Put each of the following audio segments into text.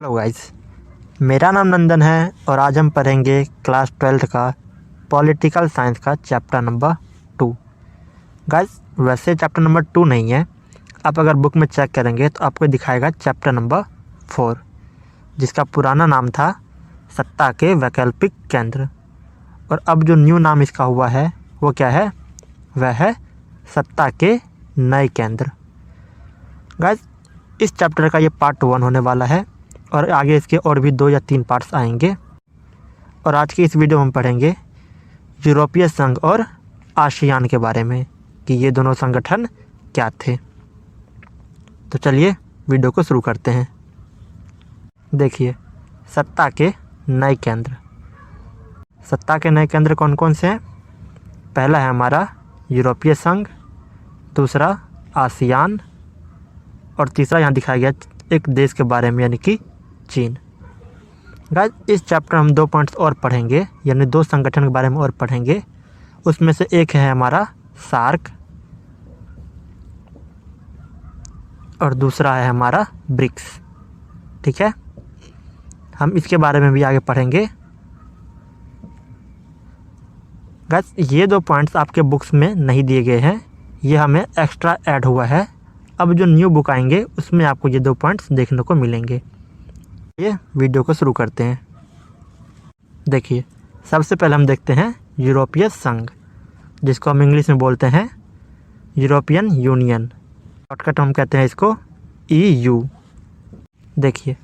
Hello guys, मेरा नाम नंदन है और आज हम पढ़ेंगे क्लास 12th का पॉलिटिकल साइंस का चैप्टर नंबर 2। गाइस, वैसे चैप्टर नंबर 2 नहीं है। आप अगर बुक में चेक करेंगे तो आपको दिखाएगा चैप्टर नंबर 4, जिसका पुराना नाम था सत्ता के वैकल्पिक केंद्र। और अब जो न्यू नाम इसका हुआ है वो क्या है? वह है सत्ता के नए केंद्र। गाइस, इस चैप्टर का ये पार्ट 1 होने वाला है और आगे इसके और भी 2 या 3 पार्ट्स आएंगे। और आज की इस वीडियो में हम पढ़ेंगे यूरोपीय संघ और आसियान के बारे में कि ये दोनों संगठन क्या थे। तो चलिए वीडियो को शुरू करते हैं। देखिए, सत्ता के नए केंद्र। सत्ता के नए केंद्र कौन कौन से हैं? पहला है हमारा यूरोपीय संघ, दूसरा आसियान और तीसरा यहाँ दिखाया गया एक देश के बारे में यानी कि चीन। गाइस, इस चैप्टर हम 2 पॉइंट्स और पढ़ेंगे, यानी 2 संगठन के बारे में और पढ़ेंगे। उसमें से एक है हमारा सार्क और दूसरा है हमारा ब्रिक्स। ठीक है, हम इसके बारे में भी आगे पढ़ेंगे। गाइस, ये 2 पॉइंट्स आपके बुक्स में नहीं दिए गए हैं, ये हमें एक्स्ट्रा ऐड हुआ है। अब जो न्यू बुक आएंगे उसमें आपको ये 2 पॉइंट्स देखने को मिलेंगे। ये वीडियो को शुरू करते हैं। देखिए, सबसे पहले हम देखते हैं यूरोपीय संघ, जिसको हम इंग्लिश में बोलते हैं यूरोपियन यूनियन। शॉर्टकट हम कहते हैं इसको EU। देखिए,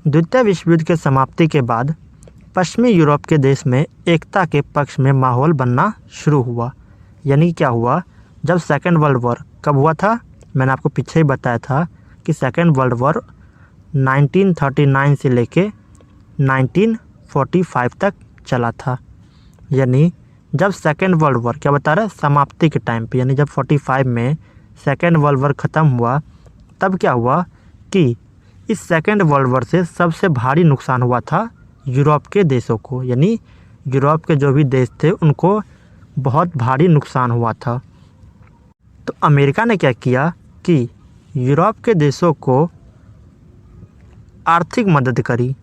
द्वितीय विश्व युद्ध के समाप्ति के बाद पश्चिमी यूरोप के देश में एकता के पक्ष में माहौल बनना शुरू हुआ। यानी क्या हुआ? जब सेकेंड वर्ल्ड वॉर कब हुआ था? मैंने आपको पीछे ही बताया था कि सेकेंड वर्ल्ड वॉर 1939 से लेके 1945 तक चला था। यानी जब सेकेंड वर्ल्ड वॉर, क्या बता रहा है, समाप्ति के टाइम पे, यानी जब 45 में सेकेंड वर्ल्ड वॉर ख़त्म हुआ, तब क्या हुआ कि इस सेकेंड वर्ल्ड वॉर से सबसे भारी नुकसान हुआ था यूरोप के देशों को। यानी यूरोप के जो भी देश थे उनको बहुत भारी नुकसान हुआ था। तो अमेरिका ने क्या किया कि यूरोप के देशों को आर्थिक मदद करी।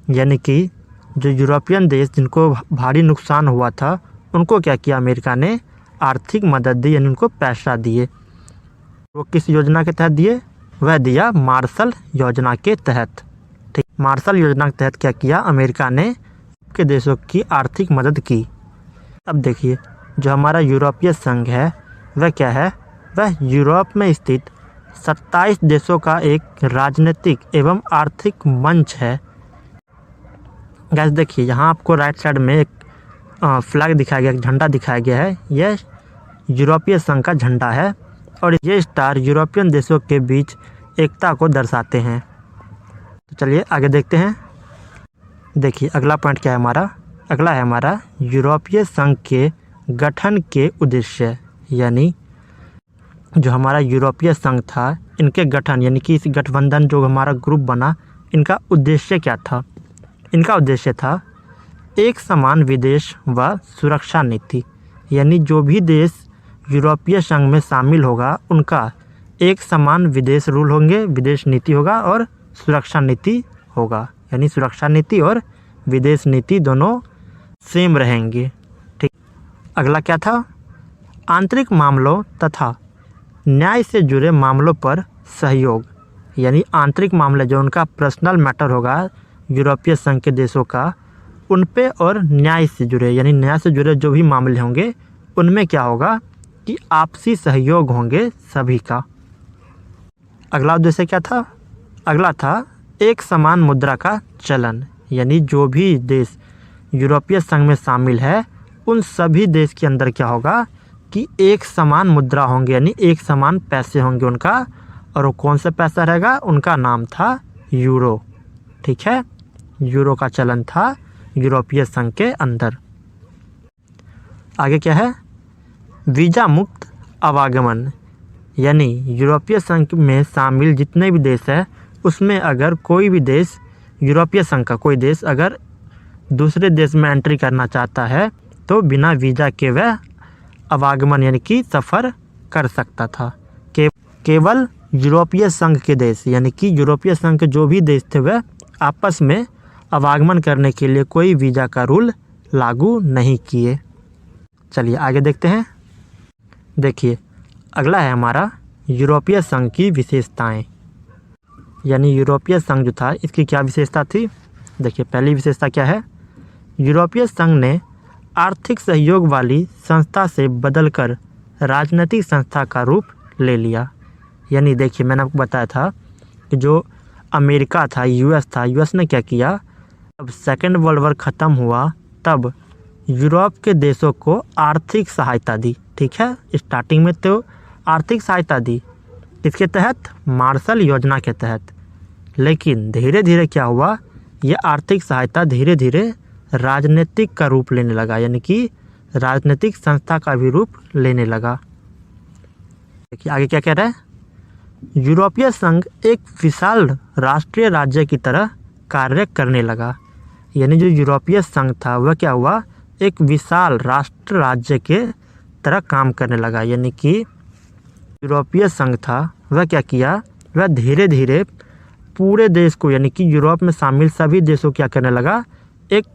यानी कि जो यूरोपियन देश जिनको भारी नुकसान हुआ था उनको क्या किया? अमेरिका ने आर्थिक मदद दी, यानी उनको पैसा दिए। वो किस योजना के तहत दिए? वह दिया मार्शल योजना के तहत। ठीक, मार्शल योजना के तहत क्या किया? अमेरिका ने के देशों की आर्थिक मदद की। अब देखिए, जो हमारा यूरोपीय संघ है वह क्या है? वह यूरोप में स्थित 27 देशों का एक राजनीतिक एवं आर्थिक मंच है। गाइस, देखिए, यहाँ आपको राइट साइड में एक फ्लैग दिखाया गया, एक झंडा दिखाया गया है। यह यूरोपीय संघ का झंडा है और ये स्टार यूरोपियन देशों के बीच एकता को दर्शाते हैं। तो चलिए आगे देखते हैं। देखिए, अगला पॉइंट क्या है हमारा? अगला है हमारा यूरोपीय संघ के गठन के उद्देश्य। यानी जो हमारा यूरोपीय संघ था, इनके गठन यानी कि इस गठबंधन जो हमारा ग्रुप बना, इनका उद्देश्य क्या था? इनका उद्देश्य था एक समान विदेश व सुरक्षा नीति। यानी जो भी देश यूरोपीय संघ में शामिल होगा उनका एक समान विदेश रूल होंगे, विदेश नीति होगा और सुरक्षा नीति होगा। यानी सुरक्षा नीति और विदेश नीति दोनों सेम रहेंगे। ठीक, अगला क्या था? आंतरिक मामलों तथा न्याय से जुड़े मामलों पर सहयोग। यानी आंतरिक मामले जो उनका पर्सनल मैटर होगा यूरोपीय संघ के देशों का, उन पे और न्याय से जुड़े, यानी न्याय से जुड़े जो भी मामले होंगे उनमें क्या होगा कि आपसी सहयोग होंगे सभी का। अगला उद्देश्य क्या था? अगला था एक समान मुद्रा का चलन। यानी जो भी देश यूरोपीय संघ में शामिल है उन सभी देश के अंदर क्या होगा कि एक समान मुद्रा होंगे, यानी एक समान पैसे होंगे उनका। और वो कौन सा पैसा रहेगा? उनका नाम था यूरो। ठीक है, यूरो का चलन था यूरोपीय संघ के अंदर। आगे क्या है? वीजा मुक्त आवागमन। यानी यूरोपीय संघ में शामिल जितने भी देश है उसमें अगर कोई भी देश, यूरोपीय संघ का कोई देश अगर दूसरे देश में एंट्री करना चाहता है तो बिना वीज़ा के वह आवागमन यानी कि सफ़र कर सकता था। केवल यूरोपीय संघ के देश यानी कि यूरोपीय संघ के जो भी देश थे वह आपस में आवागमन करने के लिए कोई वीज़ा का रूल लागू नहीं किए। चलिए आगे देखते हैं। देखिए अगला है हमारा यूरोपीय संघ की विशेषताएं। यानी यूरोपीय संघ जो था इसकी क्या विशेषता थी। देखिए पहली विशेषता क्या है, यूरोपीय संघ ने आर्थिक सहयोग वाली संस्था से बदलकर राजनीतिक संस्था का रूप ले लिया। यानी देखिए मैंने आपको बताया था कि जो अमेरिका था, यूएस था, यूएस ने क्या किया, अब सेकेंड वर्ल्ड वॉर ख़त्म हुआ तब यूरोप के देशों को आर्थिक सहायता दी। ठीक है, स्टार्टिंग में तो आर्थिक सहायता दी, किसके तहत, मार्शल योजना के तहत। लेकिन धीरे धीरे क्या हुआ, यह आर्थिक सहायता धीरे धीरे राजनीतिक का रूप लेने लगा, यानी कि राजनीतिक संस्था का भी रूप लेने लगा। देखिए आगे क्या कह रहा है, यूरोपीय संघ एक विशाल राष्ट्रीय राज्य की तरह कार्य करने लगा। यानी जो यूरोपीय संघ था वह क्या हुआ, एक विशाल राष्ट्र राज्य के तरह काम करने लगा। यानी कि यूरोपीय संघ था वह क्या किया, वह धीरे धीरे पूरे देश को, यानी कि यूरोप में शामिल सभी देशों क्या करने लगा, एक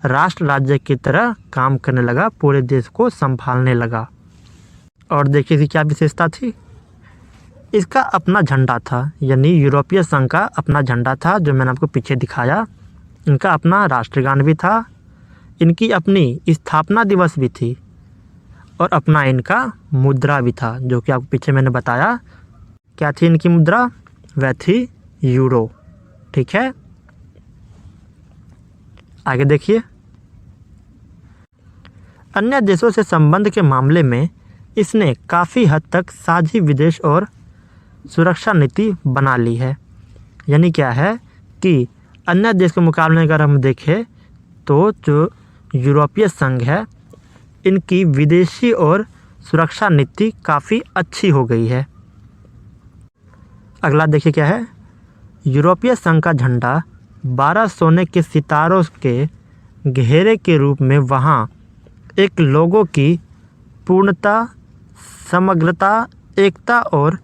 राष्ट्र राज्य की तरह काम करने लगा, पूरे देश को संभालने लगा। और देखिए इसकी क्या विशेषता थी, इसका अपना झंडा था। यानी यूरोपीय संघ का अपना झंडा था जो मैंने आपको पीछे दिखाया। इनका अपना राष्ट्रगान भी था, इनकी अपनी स्थापना दिवस भी थी और अपना इनका मुद्रा भी था, जो कि आपको पीछे मैंने बताया। क्या थी इनकी मुद्रा, वह थी यूरो। ठीक है, आगे देखिए, अन्य देशों से संबंध के मामले में इसने काफ़ी हद तक साझी विदेश और सुरक्षा नीति बना ली है। यानी क्या है कि अन्य देश के मुकाबले में अगर हम देखें तो जो यूरोपीय संघ है इनकी विदेशी और सुरक्षा नीति काफ़ी अच्छी हो गई है। अगला देखिए क्या है, यूरोपीय संघ का झंडा 12 सोने के सितारों के घेरे के रूप में वहाँ एक लोगों की पूर्णता, समग्रता, एकता और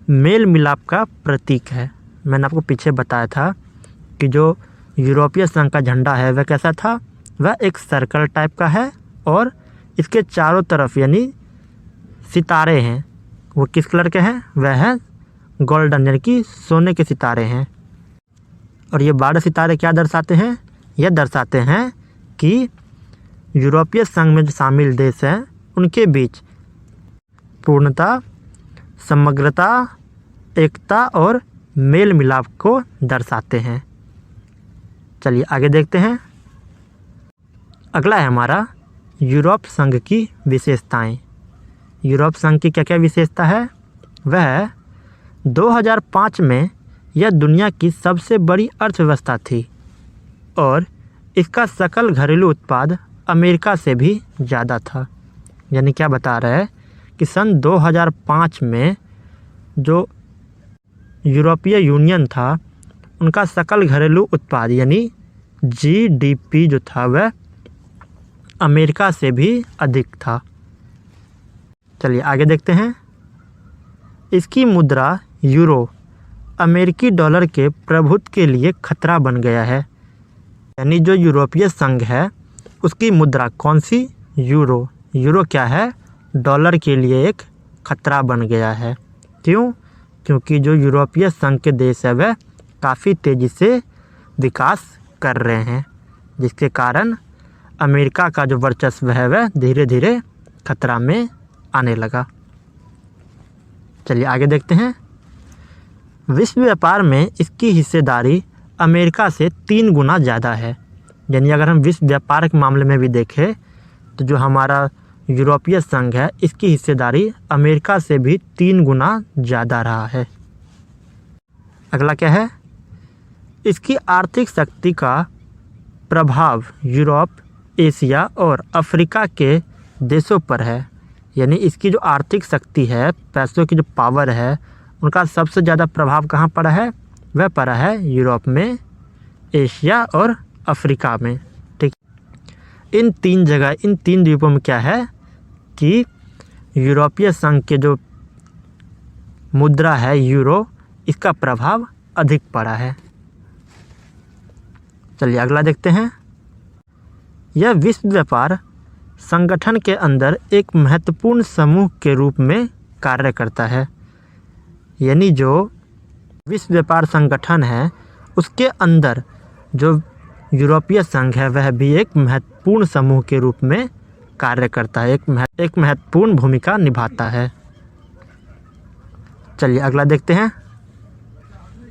मेल मिलाप का प्रतीक है। मैंने आपको पीछे बताया था कि जो यूरोपीय संघ का झंडा है वह कैसा था, वह एक सर्कल टाइप का है और इसके चारों तरफ यानी सितारे हैं, वो किस कलर के हैं, वह है गोल्डन, यानी कि सोने के सितारे हैं। और ये 12 सितारे क्या दर्शाते हैं, यह दर्शाते हैं कि यूरोपीय संघ में जो शामिल देश हैं उनके बीच पूर्णता, समग्रता, एकता और मेल मिलाप को दर्शाते हैं। चलिए आगे देखते हैं। अगला है हमारा यूरोप संघ की विशेषताएं। यूरोप संघ की क्या क्या विशेषता है, वह 2005 में यह दुनिया की सबसे बड़ी अर्थव्यवस्था थी और इसका सकल घरेलू उत्पाद अमेरिका से भी ज़्यादा था। यानी क्या बता रहा है कि सन 2005 में जो यूरोपीय यूनियन था उनका सकल घरेलू उत्पाद यानी जीडीपी जो था वह अमेरिका से भी अधिक था। चलिए आगे देखते हैं। इसकी मुद्रा यूरो अमेरिकी डॉलर के प्रभुत्व के लिए खतरा बन गया है। यानी जो यूरोपीय संघ है उसकी मुद्रा कौन सी, यूरो। यूरो क्या है, डॉलर के लिए एक खतरा बन गया है। क्यों, क्योंकि जो यूरोपीय संघ के देश है वह काफ़ी तेज़ी से विकास कर रहे हैं, जिसके कारण अमेरिका का जो वर्चस्व है वह धीरे धीरे खतरा में आने लगा। चलिए आगे देखते हैं। विश्व व्यापार में इसकी हिस्सेदारी अमेरिका से 3 गुना ज़्यादा है। यानी अगर हम विश्व व्यापार के मामले में भी देखें तो जो हमारा यूरोपीय संघ है इसकी हिस्सेदारी अमेरिका से भी 3 गुना ज़्यादा रहा है। अगला क्या है, इसकी आर्थिक शक्ति का प्रभाव यूरोप, एशिया और अफ्रीका के देशों पर है। यानी इसकी जो आर्थिक शक्ति है, पैसों की जो पावर है, उनका सबसे ज़्यादा प्रभाव कहाँ पड़ा है, वह पड़ा है यूरोप में, एशिया और अफ्रीका में। ठीक, इन 3 जगह, इन 3 द्वीपों में क्या है कि यूरोपीय संघ के जो मुद्रा है यूरो, इसका प्रभाव अधिक पड़ा है। चलिए अगला देखते हैं। यह विश्व व्यापार संगठन के अंदर एक महत्वपूर्ण समूह के रूप में कार्य करता है। यानी जो विश्व व्यापार संगठन है उसके अंदर जो यूरोपीय संघ है वह भी एक महत्वपूर्ण समूह के रूप में कार्य करता है, एक महत्वपूर्ण भूमिका निभाता है। चलिए अगला देखते हैं।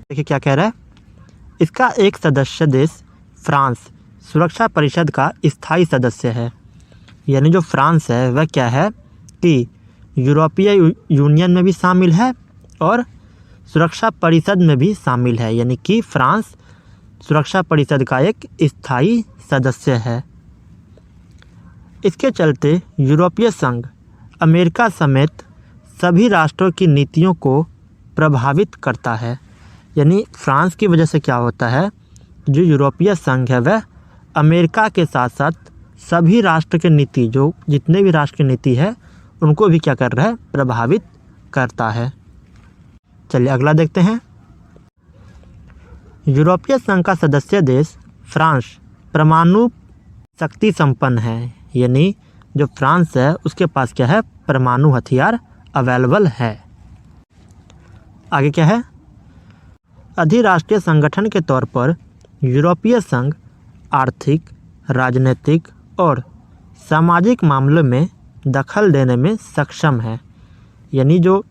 देखिए क्या कह रहा है। इसका एक सदस्य देश फ्रांस सुरक्षा परिषद का स्थायी सदस्य है। यानी जो फ्रांस है वह क्या है कि यूरोपीय यूनियन में भी शामिल है और सुरक्षा परिषद में भी शामिल है। यानी कि फ्रांस सुरक्षा परिषद का एक स्थायी सदस्य है। इसके चलते यूरोपीय संघ अमेरिका समेत सभी राष्ट्रों की नीतियों को प्रभावित करता है। यानी फ्रांस की वजह से क्या होता है, जो यूरोपीय संघ है वह अमेरिका के साथ साथ सभी राष्ट्र की नीति, जो जितने भी राष्ट्र की नीति है उनको भी क्या कर रहा है, प्रभावित करता है। चलिए अगला देखते हैं। यूरोपीय संघ का सदस्य देश फ्रांस परमाणु शक्ति संपन्न है। यानी जो फ्रांस है उसके पास क्या है, परमाणु हथियार अवेलेबल है। आगे क्या है, अधिराष्ट्रीय संगठन के तौर पर यूरोपीय संघ आर्थिक, राजनीतिक और सामाजिक मामलों में दखल देने में सक्षम है। यानी जो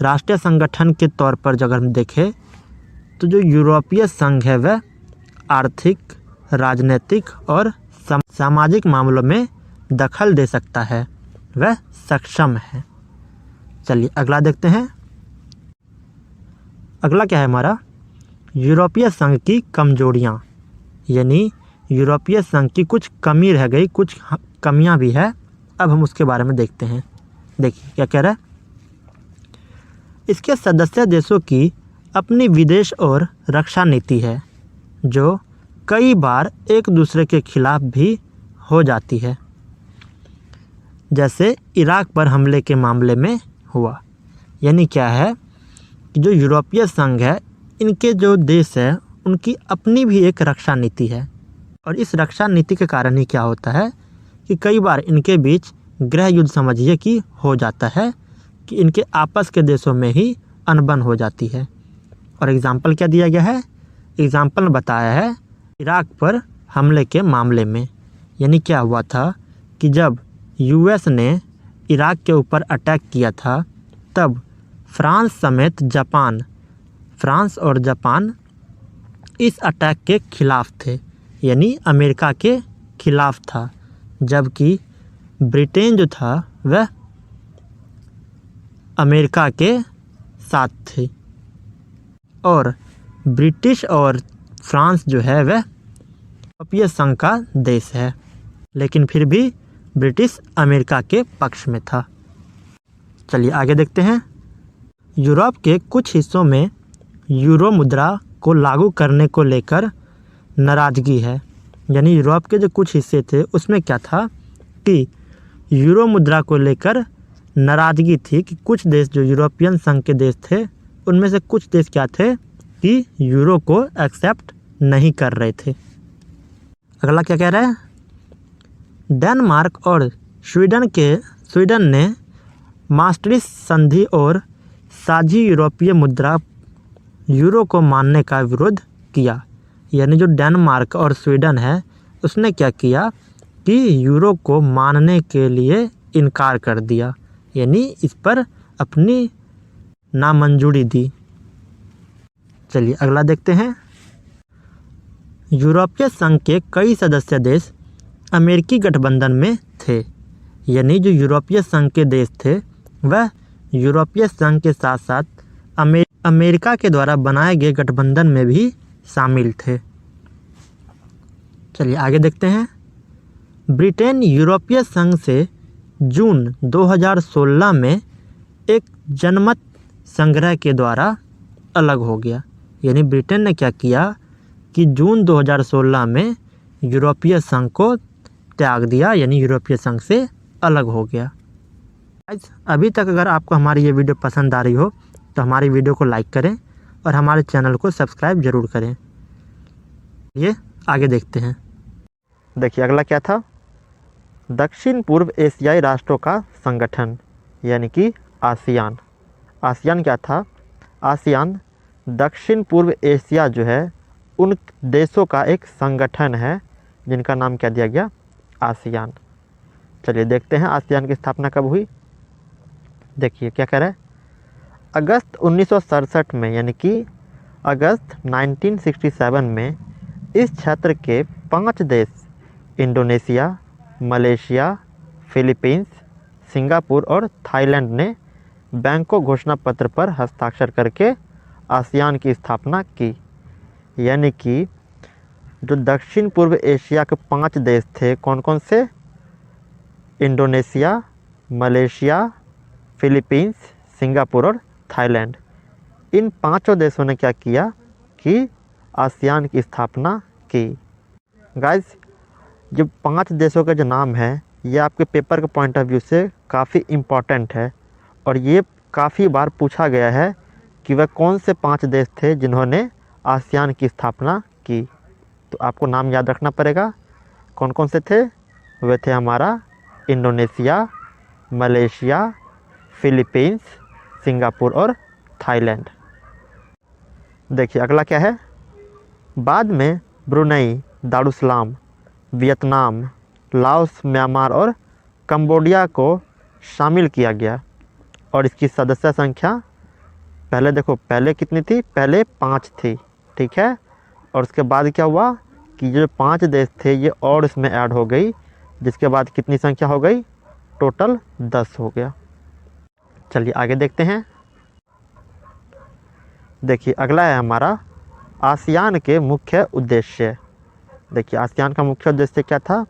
राष्ट्रीय संगठन के तौर पर अगर हम देखें तो जो यूरोपीय संघ है वह आर्थिक, राजनीतिक और सामाजिक मामलों में दखल दे सकता है, वह सक्षम है। चलिए अगला देखते हैं। अगला क्या है हमारा, यूरोपीय संघ की कमजोरियां। यानी यूरोपीय संघ की कुछ कमी रह गई, कुछ कमियां भी है। अब हम उसके बारे में देखते हैं। देखिए क्या कह रहा है। इसके सदस्य देशों की अपनी विदेश और रक्षा नीति है जो कई बार एक दूसरे के खिलाफ भी हो जाती है, जैसे इराक पर हमले के मामले में हुआ। यानी क्या है कि जो यूरोपीय संघ है इनके जो देश है उनकी अपनी भी एक रक्षा नीति है और इस रक्षा नीति के कारण ही क्या होता है कि कई बार इनके बीच गृह युद्ध समझिए कि हो जाता है, कि इनके आपस के देशों में ही अनबन हो जाती है। और एग्जाम्पल क्या दिया गया है, एग्जाम्पल बताया है इराक पर हमले के मामले में। यानी क्या हुआ था कि जब यूएस ने इराक के ऊपर अटैक किया था तब फ्रांस समेत फ्रांस और जापान इस अटैक के खिलाफ थे, यानी अमेरिका के खिलाफ था, जबकि ब्रिटेन जो था वह अमेरिका के साथ थी। और ब्रिटिश और फ्रांस जो है वह यूरोपीय संघ का देश है, लेकिन फिर भी ब्रिटिश अमेरिका के पक्ष में था। चलिए आगे देखते हैं। यूरोप के कुछ हिस्सों में यूरो मुद्रा को लागू करने को लेकर नाराज़गी है। यानी यूरोप के जो कुछ हिस्से थे उसमें क्या था कि यूरो मुद्रा को लेकर नाराज़गी थी कि कुछ देश जो यूरोपियन संघ के देश थे उनमें से कुछ देश क्या थे कि यूरो को एक्सेप्ट नहीं कर रहे थे। अगला क्या कह रहा है, डेनमार्क और स्वीडन ने मास्ट्रिक्ट संधि और साझी यूरोपीय मुद्रा यूरो को मानने का विरोध किया। यानी जो डेनमार्क और स्वीडन है उसने क्या किया कि यूरो को मानने के लिए इनकार कर दिया, यानी इस पर अपनी नामंजूरी दी। चलिए अगला देखते हैं। यूरोपीय संघ के कई सदस्य देश अमेरिकी गठबंधन में थे। यानी जो यूरोपीय संघ के देश थे वह यूरोपीय संघ के साथ साथ अमेरिका के द्वारा बनाए गए गठबंधन में भी शामिल थे। चलिए आगे देखते हैं। ब्रिटेन यूरोपीय संघ से जून 2016 में एक जनमत संग्रह के द्वारा अलग हो गया। यानी ब्रिटेन ने क्या किया कि जून 2016 में यूरोपीय संघ को त्याग दिया, यानी यूरोपीय संघ से अलग हो गया। अभी तक अगर आपको हमारी ये वीडियो पसंद आ रही हो तो हमारी वीडियो को लाइक करें और हमारे चैनल को सब्सक्राइब ज़रूर करें। ये आगे देखते हैं। देखिए अगला क्या था, दक्षिण पूर्व एशियाई राष्ट्रों का संगठन यानी कि आसियान। आसियान क्या था, आसियान दक्षिण पूर्व एशिया जो है उन देशों का एक संगठन है जिनका नाम क्या दिया गया, आसियान। चलिए देखते हैं आसियान की स्थापना कब हुई। देखिए क्या कह रहा है, अगस्त 1967 में यानी कि अगस्त 1967 में इस क्षेत्र के 5 देश इंडोनेशिया, मलेशिया, फिलीपींस, सिंगापुर और थाईलैंड ने बैंकॉक घोषणा पत्र पर हस्ताक्षर करके आसियान की स्थापना की। यानी कि जो दक्षिण पूर्व एशिया के 5 देश थे, कौन कौन से, इंडोनेशिया, मलेशिया, फिलीपींस, सिंगापुर और थाईलैंड, इन 5 देशों ने क्या किया कि आसियान की स्थापना की। गाइस जो 5 देशों के जो नाम हैं ये आपके पेपर के पॉइंट ऑफ व्यू से काफ़ी इम्पॉर्टेंट है और ये काफ़ी बार पूछा गया है कि वह कौन से 5 देश थे जिन्होंने आसियान की स्थापना की। तो आपको नाम याद रखना पड़ेगा, कौन कौन से थे, वे थे हमारा इंडोनेशिया, मलेशिया, फिलीपींस, सिंगापुर और थाईलैंड। देखिए अगला क्या है, बाद में Brunei, Darussalam, Vietnam, Laos, Myanmar और कंबोडिया को शामिल किया गया और इसकी सदस्य संख्या पहले देखो, पहले कितनी थी, पहले 5 थी, ठीक है, और उसके बाद क्या हुआ कि जो 5 देश थे ये और इसमें ऐड हो गई, जिसके बाद कितनी संख्या हो गई, टोटल 10 हो गया। चलिए आगे देखते हैं। देखिए अगला है हमारा आसियान के मुख्य उद्देश्य। देखिए आसियान का मुख्य उद्देश्य क्या था,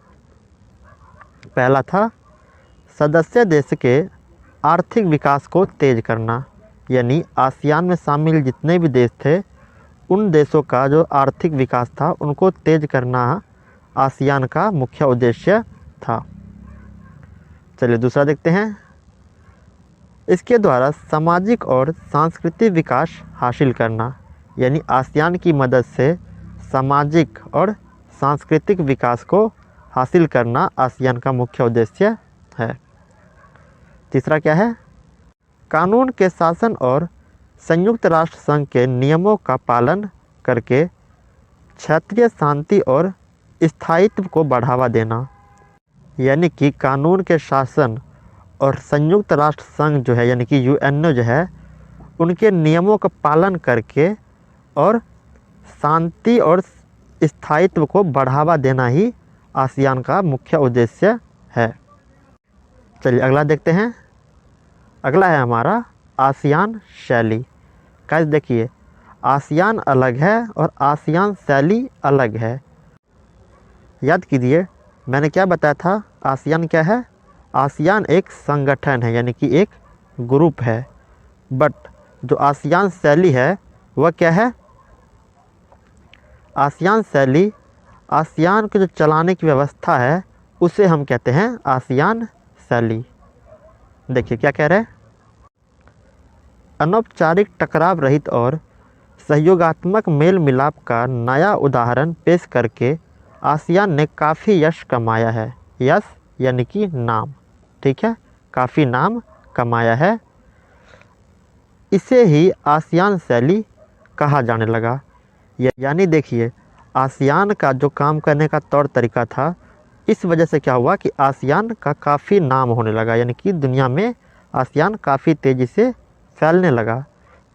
पहला था सदस्य देश के आर्थिक विकास को तेज करना, यानी आसियान में शामिल जितने भी देश थे उन देशों का जो आर्थिक विकास था उनको तेज करना आसियान का मुख्य उद्देश्य था। चलिए दूसरा देखते हैं, इसके द्वारा सामाजिक और सांस्कृतिक विकास हासिल करना, यानी आसियान की मदद से सामाजिक और सांस्कृतिक विकास को हासिल करना आसियान का मुख्य उद्देश्य है। तीसरा क्या है, कानून के शासन और संयुक्त राष्ट्र संघ के नियमों का पालन करके क्षेत्रीय शांति और स्थायित्व को बढ़ावा देना, यानी कि कानून के शासन और संयुक्त राष्ट्र संघ जो है यानी कि यूएनओ जो है उनके नियमों का पालन करके और शांति और स्थायित्व को बढ़ावा देना ही आसियान का मुख्य उद्देश्य है। चलिए अगला देखते हैं। अगला है हमारा आसियान शैली। गाइस देखिए आसियान अलग है और आसियान शैली अलग है। याद कीजिए मैंने क्या बताया था, आसियान क्या है, आसियान एक संगठन है यानी कि एक ग्रुप है, बट जो आसियान शैली है वह क्या है, आसियान शैली आसियान को जो चलाने की व्यवस्था है उसे हम कहते हैं आसियान शैली। देखिए क्या कह रहे हैं, अनौपचारिक टकराव रहित और सहयोगात्मक मेल मिलाप का नया उदाहरण पेश करके आसियान ने काफ़ी यश कमाया है। यश यानी कि नाम, ठीक है, काफ़ी नाम कमाया है। इसे ही आसियान शैली कहा जाने लगा। यानी देखिए आसियान का जो काम करने का तौर तरीका था, इस वजह से क्या हुआ कि आसियान का काफ़ी नाम होने लगा, यानी कि दुनिया में आसियान काफ़ी तेज़ी से फैलने लगा।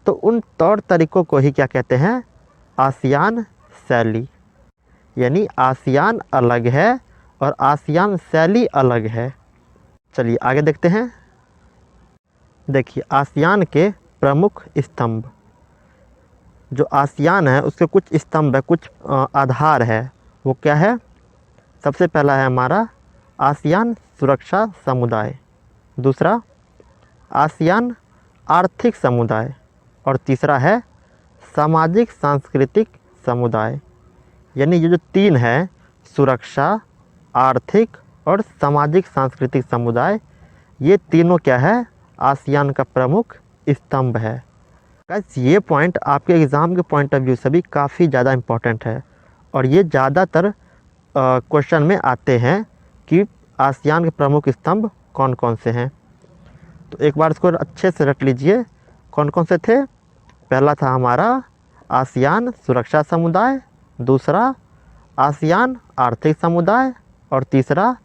तो उन तौर तरीक़ों को ही क्या कहते हैं, आसियान शैली। यानी आसियान अलग है और आसियान शैली अलग है। चलिए आगे देखते हैं। देखिए आसियान के प्रमुख स्तंभ, जो आसियान है उसके कुछ स्तंभ है, कुछ आधार है, वो क्या है, सबसे पहला है हमारा आसियान सुरक्षा समुदाय, दूसरा आसियान आर्थिक समुदाय और तीसरा है सामाजिक सांस्कृतिक समुदाय। यानी ये जो 3 है, सुरक्षा, आर्थिक और सामाजिक सांस्कृतिक समुदाय, ये तीनों क्या है, आसियान का प्रमुख स्तंभ है। गाइस ये पॉइंट आपके एग्ज़ाम के पॉइंट ऑफ व्यू से भी काफ़ी ज़्यादा इम्पोर्टेंट है और ये ज़्यादातर क्वेश्चन में आते हैं कि आसियान के प्रमुख स्तंभ कौन कौन से हैं। तो एक बार इसको अच्छे से रट लीजिए, कौन कौन से थे। पहला था हमारा आसियान सुरक्षा समुदाय, दूसरा आसियान आर्थिक समुदाय और तीसरा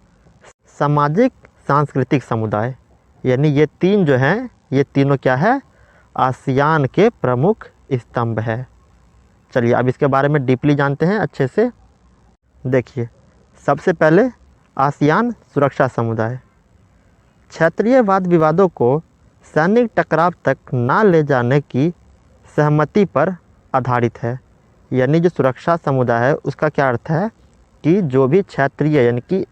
सामाजिक सांस्कृतिक समुदाय। यानी ये तीन जो हैं, ये तीनों क्या है, आसियान के प्रमुख स्तंभ है। चलिए अब इसके बारे में डीपली जानते हैं अच्छे से। देखिए सबसे पहले आसियान सुरक्षा समुदाय क्षेत्रीय वाद विवादों को सैनिक टकराव तक ना ले जाने की सहमति पर आधारित है। यानी जो सुरक्षा समुदाय है उसका क्या अर्थ है कि जो भी क्षेत्रीय यानी कि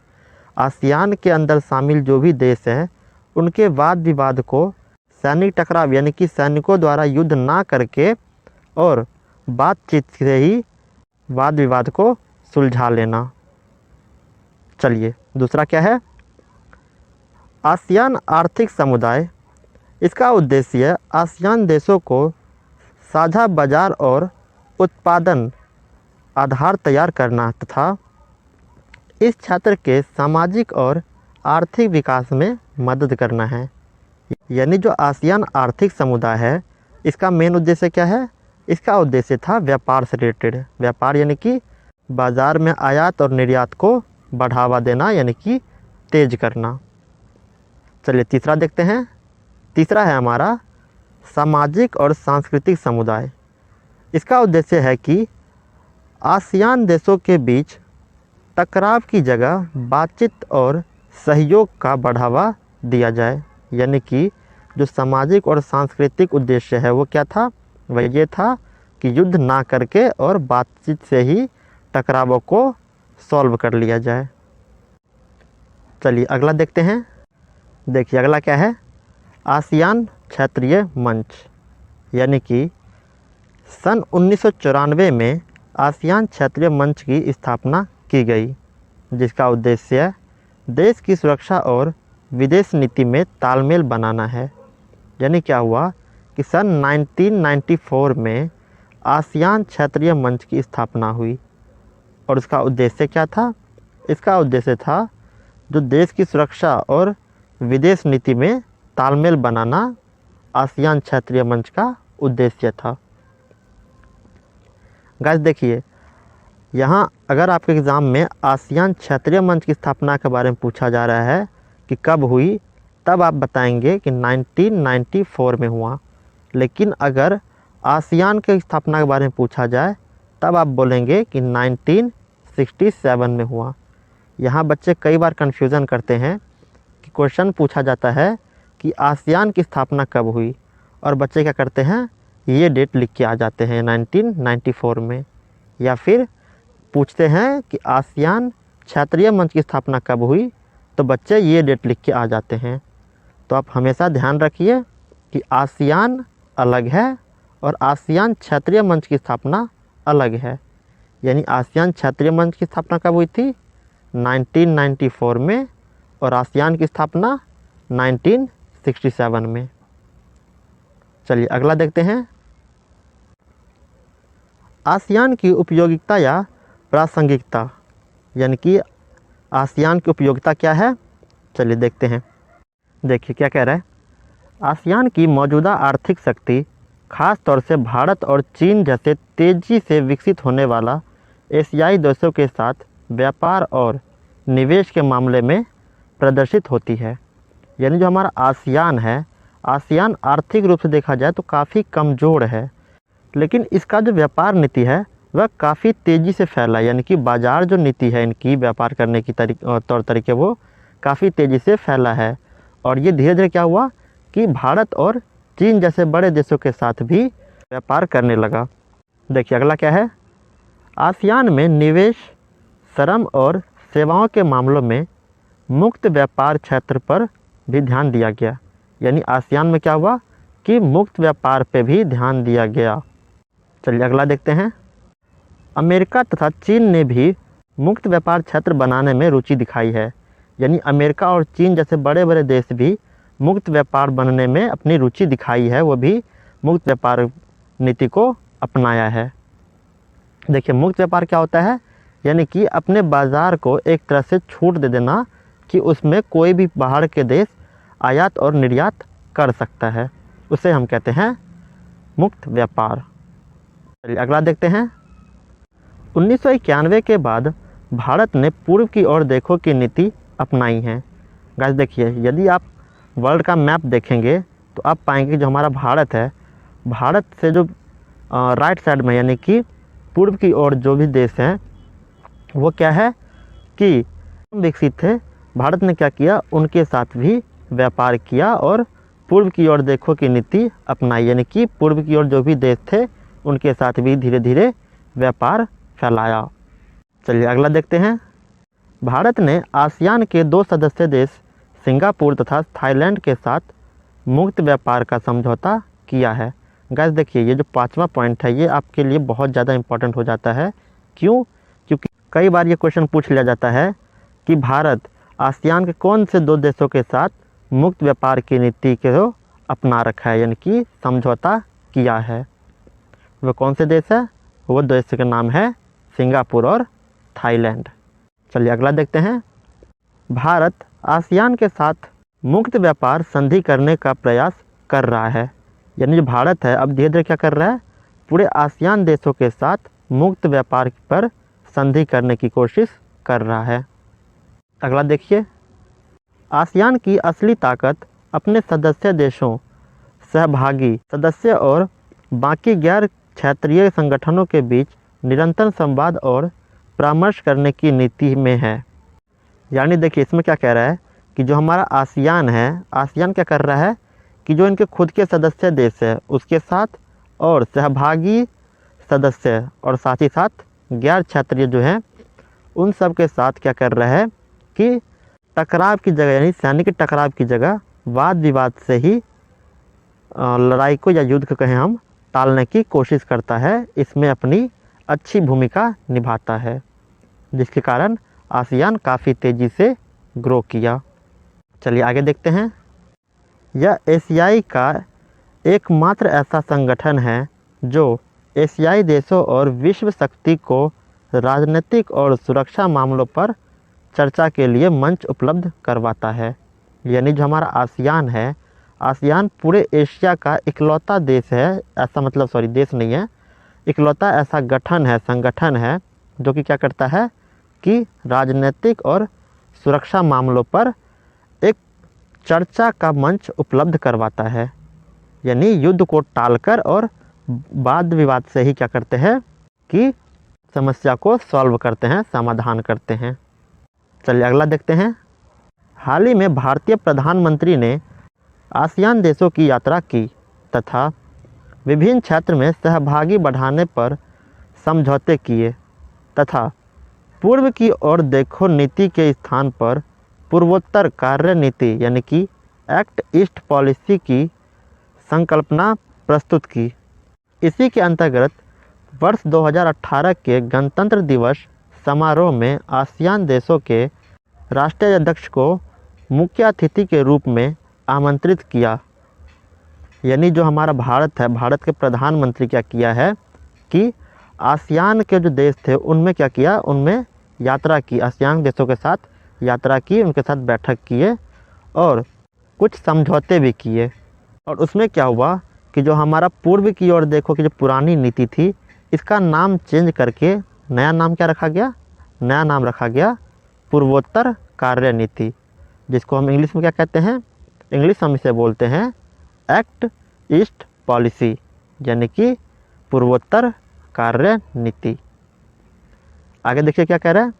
आसियान के अंदर शामिल जो भी देश हैं उनके वाद विवाद को सैनिक टकराव यानी कि सैनिकों द्वारा युद्ध ना करके और बातचीत से ही वाद विवाद को सुलझा लेना। चलिए दूसरा क्या है, आसियान आर्थिक समुदाय। इसका उद्देश्य आसियान देशों को साझा बाजार और उत्पादन आधार तैयार करना तथा इस क्षेत्र के सामाजिक और आर्थिक विकास में मदद करना है। यानी जो आसियान आर्थिक समुदाय है इसका मेन उद्देश्य क्या है, इसका उद्देश्य था व्यापार से रिलेटेड। व्यापार यानी कि बाज़ार में आयात और निर्यात को बढ़ावा देना यानी कि तेज करना। चलिए तीसरा देखते हैं। तीसरा है हमारा सामाजिक और सांस्कृतिक समुदाय। इसका उद्देश्य है कि आसियान देशों के बीच टकराव की जगह बातचीत और सहयोग का बढ़ावा दिया जाए। यानी कि जो सामाजिक और सांस्कृतिक उद्देश्य है वो क्या था, वह ये था कि युद्ध ना करके और बातचीत से ही टकरावों को सॉल्व कर लिया जाए। चलिए अगला देखते हैं। देखिए अगला क्या है, आसियान क्षेत्रीय मंच। यानी कि सन 1994 में आसियान क्षेत्रीय मंच की स्थापना की गई, जिसका उद्देश्य देश की सुरक्षा और विदेश नीति में तालमेल बनाना है। यानी क्या हुआ कि सन 1994 में आसियान क्षेत्रीय मंच की स्थापना हुई और उसका उद्देश्य क्या था, इसका उद्देश्य था जो देश की सुरक्षा और विदेश नीति में तालमेल बनाना आसियान क्षेत्रीय मंच का उद्देश्य था। गाइस देखिए यहाँ अगर आपके एग्ज़ाम में आसियान क्षेत्रीय मंच की स्थापना के बारे में पूछा जा रहा है कि कब हुई, तब आप बताएंगे कि 1994 में हुआ। लेकिन अगर आसियान के स्थापना के बारे में पूछा जाए तब आप बोलेंगे कि 1967 में हुआ। यहाँ बच्चे कई बार कन्फ्यूज़न करते हैं कि क्वेश्चन पूछा जाता है कि आसियान की स्थापना कब हुई और बच्चे क्या करते हैं, ये डेट लिख के आ जाते हैं 1994 में। या फिर पूछते हैं कि आसियान क्षेत्रीय मंच की स्थापना कब हुई, तो बच्चे ये डेट लिख के आ जाते हैं। तो आप हमेशा ध्यान रखिए कि आसियान अलग है और आसियान क्षेत्रीय मंच की स्थापना अलग है। यानी आसियान क्षेत्रीय मंच की स्थापना कब हुई थी, 1994 में, और आसियान की स्थापना 1967 में। चलिए अगला देखते हैं। आसियान की उपयोगिता या प्रासंगिकता। यानी कि आसियान की उपयोगिता क्या है, चलिए देखते हैं। देखिए क्या कह रहा है, आसियान की मौजूदा आर्थिक शक्ति खास तौर से भारत और चीन जैसे तेज़ी से विकसित होने वाला एशियाई देशों के साथ व्यापार और निवेश के मामले में प्रदर्शित होती है। यानी जो हमारा आसियान है, आसियान आर्थिक रूप से देखा जाए तो काफ़ी कमज़ोर है, लेकिन इसका जो व्यापार नीति है वह काफ़ी तेज़ी से फैला है। यानी कि बाज़ार जो नीति है इनकी व्यापार करने की तौर तरीके वो काफ़ी तेज़ी से फैला है। और ये धीरे धीरे क्या हुआ कि भारत और चीन जैसे बड़े देशों के साथ भी व्यापार करने लगा। देखिए अगला क्या है, आसियान में निवेश, श्रम और सेवाओं के मामलों में मुक्त व्यापार क्षेत्र पर भी ध्यान दिया गया। यानी आसियान में क्या हुआ कि मुक्त व्यापार पे भी ध्यान दिया गया। चलिए अगला देखते हैं। अमेरिका तथा चीन ने भी मुक्त व्यापार क्षेत्र बनाने में रुचि दिखाई है। यानी अमेरिका और चीन जैसे बड़े बड़े देश भी मुक्त व्यापार बनने में अपनी रुचि दिखाई है, वो भी मुक्त व्यापार नीति को अपनाया है। देखिए, मुक्त व्यापार क्या होता है, यानी कि अपने बाज़ार को एक तरह से छूट दे देना कि उसमें कोई भी बाहर के देश आयात और निर्यात कर सकता है, उसे हम कहते हैं मुक्त व्यापार। चलिए अगला देखते हैं। 1991 के बाद भारत ने पूर्व की ओर देखो की नीति अपनाई है। गाइस देखिए, यदि आप वर्ल्ड का मैप देखेंगे तो आप पाएंगे जो हमारा भारत है, भारत से जो राइट साइड में यानी कि पूर्व की ओर जो भी देश हैं वो क्या है कि विकसित थे। भारत ने क्या किया, उनके साथ भी व्यापार किया और पूर्व की ओर देखो की नीति अपनाई, यानी कि पूर्व की ओर जो भी देश थे उनके साथ भी धीरे धीरे व्यापार फैलाया। चलिए अगला देखते हैं। भारत ने आसियान के 2 सदस्य देश सिंगापुर तथा थाईलैंड के साथ मुक्त व्यापार का समझौता किया है। गाइस देखिए, ये जो 5वां पॉइंट है ये आपके लिए बहुत ज़्यादा इंपॉर्टेंट हो जाता है। क्यों? क्योंकि कई बार ये क्वेश्चन पूछ लिया जाता है कि भारत आसियान के कौन से 2 देशों के साथ मुक्त व्यापार की नीति को अपना रखा है, यानी कि समझौता किया है। वो कौन से देश है? वो देश का नाम है सिंगापुर और थाईलैंड। चलिए अगला देखते हैं। भारत आसियान के साथ मुक्त व्यापार संधि करने का प्रयास कर रहा है, यानी जो भारत है अब धीरे धीरे क्या कर रहा है, पूरे आसियान देशों के साथ मुक्त व्यापार पर संधि करने की कोशिश कर रहा है। अगला देखिए। आसियान की असली ताकत अपने सदस्य देशों, सहभागी सदस्य और बाकी गैर क्षेत्रीय संगठनों के बीच निरंतर संवाद और परामर्श करने की नीति में है। यानी देखिए, इसमें क्या कह रहा है कि जो हमारा आसियान है, आसियान क्या कर रहा है कि जो इनके खुद के सदस्य देश है उसके साथ और सहभागी सदस्य और साथ ही साथ गैर क्षेत्रीय जो हैं उन सब के साथ क्या कर रहा है कि टकराव की जगह, यानी सैनिक टकराव की जगह वाद विवाद से ही लड़ाई को या युद्ध को कहें हम टालने की कोशिश करता है। इसमें अपनी अच्छी भूमिका निभाता है, जिसके कारण आसियान काफ़ी तेज़ी से ग्रो किया। चलिए आगे देखते हैं। यह एशियाई का एकमात्र ऐसा संगठन है जो एशियाई देशों और विश्व शक्ति को राजनीतिक और सुरक्षा मामलों पर चर्चा के लिए मंच उपलब्ध करवाता है। यानी जो हमारा आसियान है, आसियान पूरे एशिया का इकलौता देश है, ऐसा मतलब सॉरी देश नहीं है, इकलौता ऐसा गठन है, संगठन है जो कि क्या करता है कि राजनीतिक और सुरक्षा मामलों पर एक चर्चा का मंच उपलब्ध करवाता है। यानी युद्ध को टालकर और वाद विवाद से ही क्या करते हैं कि समस्या को सॉल्व करते हैं, समाधान करते हैं। चलिए अगला देखते हैं। हाल ही में भारतीय प्रधानमंत्री ने आसियान देशों की यात्रा की तथा विभिन्न क्षेत्र में सहभागी बढ़ाने पर समझौते किए तथा पूर्व की ओर देखो नीति के स्थान पर पूर्वोत्तर कार्य नीति यानी कि एक्ट ईस्ट पॉलिसी की संकल्पना प्रस्तुत की। इसी के अंतर्गत वर्ष 2018 के गणतंत्र दिवस समारोह में आसियान देशों के राष्ट्रीय अध्यक्ष को मुख्य अतिथि के रूप में आमंत्रित किया। यानी जो हमारा भारत है, भारत के प्रधानमंत्री क्या किया है कि आसियान के जो देश थे उनमें क्या किया, उनमें यात्रा की, आसियान देशों के साथ यात्रा की, उनके साथ बैठक किए और कुछ समझौते भी किए। और उसमें क्या हुआ कि जो हमारा पूर्व की ओर देखो कि जो पुरानी नीति थी इसका नाम चेंज करके नया नाम क्या रखा गया, नया नाम रखा गया पूर्वोत्तर कार्य नीति, जिसको हम इंग्लिश में क्या कहते हैं, इंग्लिश हम इसे बोलते हैं एक्ट ईस्ट पॉलिसी, यानी कि पूर्वोत्तर कार्य नीति। आगे देखिए क्या कह रहा है।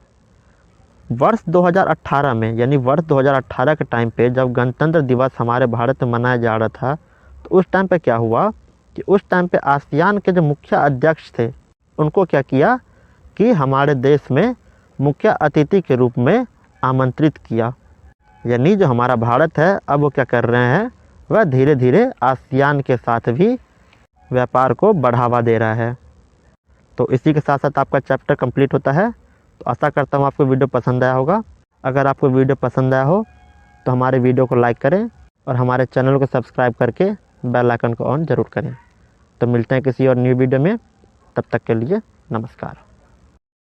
वर्ष 2018 में, यानी वर्ष 2018 के टाइम पे जब गणतंत्र दिवस हमारे भारत में मनाया जा रहा था तो उस टाइम पे क्या हुआ कि उस टाइम पे आसियान के जो मुख्य अध्यक्ष थे उनको क्या किया कि हमारे देश में मुख्य अतिथि के रूप में आमंत्रित किया। यानी जो हमारा भारत है अब वो क्या कर रहे हैं, वह धीरे धीरे आसियान के साथ भी व्यापार को बढ़ावा दे रहा है। तो इसी के साथ साथ आपका चैप्टर कंप्लीट होता है। तो आशा करता हूँ आपको वीडियो पसंद आया होगा। अगर आपको वीडियो पसंद आया हो तो हमारे वीडियो को लाइक करें और हमारे चैनल को सब्सक्राइब करके बेल आइकन को ऑन ज़रूर करें। तो मिलते हैं किसी और न्यू वीडियो में, तब तक के लिए नमस्कार।